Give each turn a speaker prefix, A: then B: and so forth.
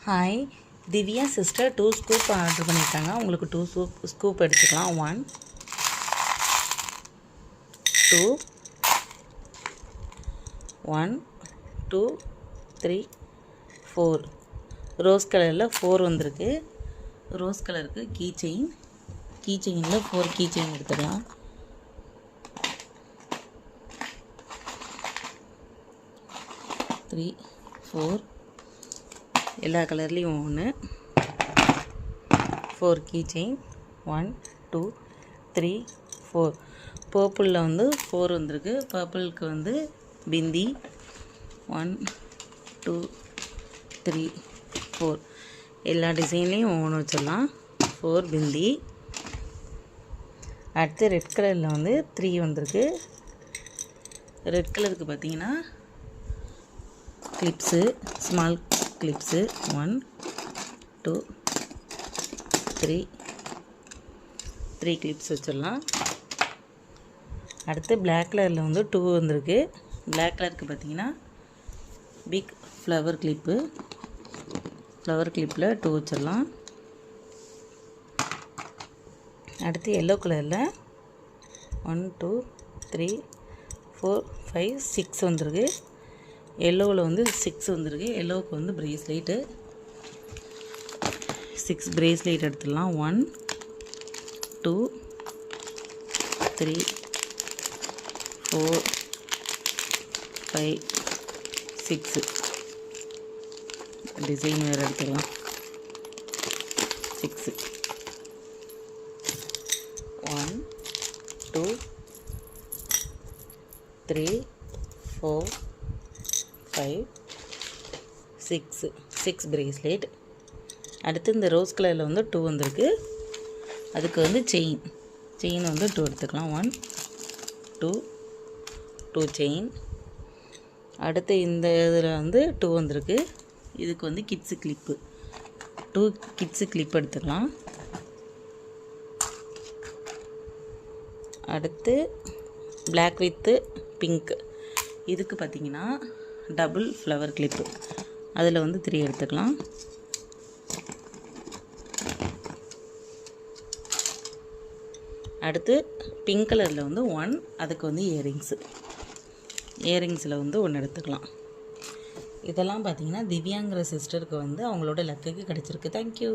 A: Hi, Divya sister 2 scoop order பண்ணியிருக்காங்க. உங்களுக்கு 2 scoop எடுத்துக்கலாம். 1 2 1 2 3 4 ரோஸ் கலரில் 4 வந்திருக்கு. ரோஸ் கலருக்கு கீ செயினில் 4 கீ செயின் எடுத்துக்கலாம். த்ரீ 4 எல்லா கலர்லேயும் 1 4 கீ செயின் 1 2 3 4 பர்பிளில் வந்து 4 வந்திருக்கு. பர்பிளுக்கு வந்து பிந்தி 1 2 3 4 எல்லா டிசைன்லேயும் 1 வச்சிடலாம். 4 பிந்தி. அடுத்து ரெட் கலரில் வந்து 3 வந்திருக்கு. ரெட் கலருக்கு பார்த்தீங்கன்னா கிளிப்ஸு, ஸ்மால் கிளிப்ஸு 1 2 3 கிளிப்ஸ் வச்சிடலாம். அடுத்து பிளாக் கலரில் வந்து 2 வந்திருக்கு. பிளாக் கலருக்கு பார்த்தீங்கன்னா பிக் ஃப்ளவர் கிளிப்பில் 2 வச்சிடலாம். அடுத்து எல்லோ கலரில் 1 2 3 4 5 6 வந்திருக்கு. எல்லோவில் வந்து 6 வந்திருக்கு. எல்லோவுக்கு வந்து ப்ரேஸ்லெட்டு 6 ப்ரேஸ்லெட் எடுத்துடலாம். 1 2 3 4 5 6 டிசைன் வேறு எடுத்துக்கலாம். 6 1 2 3 4 5 6 ப்ரேஸ்லெட். அடுத்து இந்த ரோஸ் கலரில் வந்து 2 வந்திருக்கு. அதுக்கு வந்து செயின் வந்து 2 எடுத்துக்கலாம். 1 2 செயின். அடுத்து இந்த இதில் வந்து 2 வந்திருக்கு. இதுக்கு வந்து கிட்ஸு கிளிப்பு 2 கிட்ஸு கிளிப் எடுத்துக்கலாம். அடுத்து பிளாக் வித்து பிங்க். இதுக்கு பார்த்திங்கன்னா டபுள் ஃப்ளவர் கிளிப்பு, அதில் வந்து 3 எடுத்துக்கலாம். அடுத்து பிங்க் கலரில் வந்து 1, அதுக்கு வந்து இயரிங்ஸில் வந்து 1 எடுத்துக்கலாம். இதெல்லாம் பார்த்திங்கன்னா திவ்யாங்கிற சிஸ்டருக்கு வந்து அவங்களோட லக்குக்கு கிடச்சிருக்கு. தேங்க்யூ.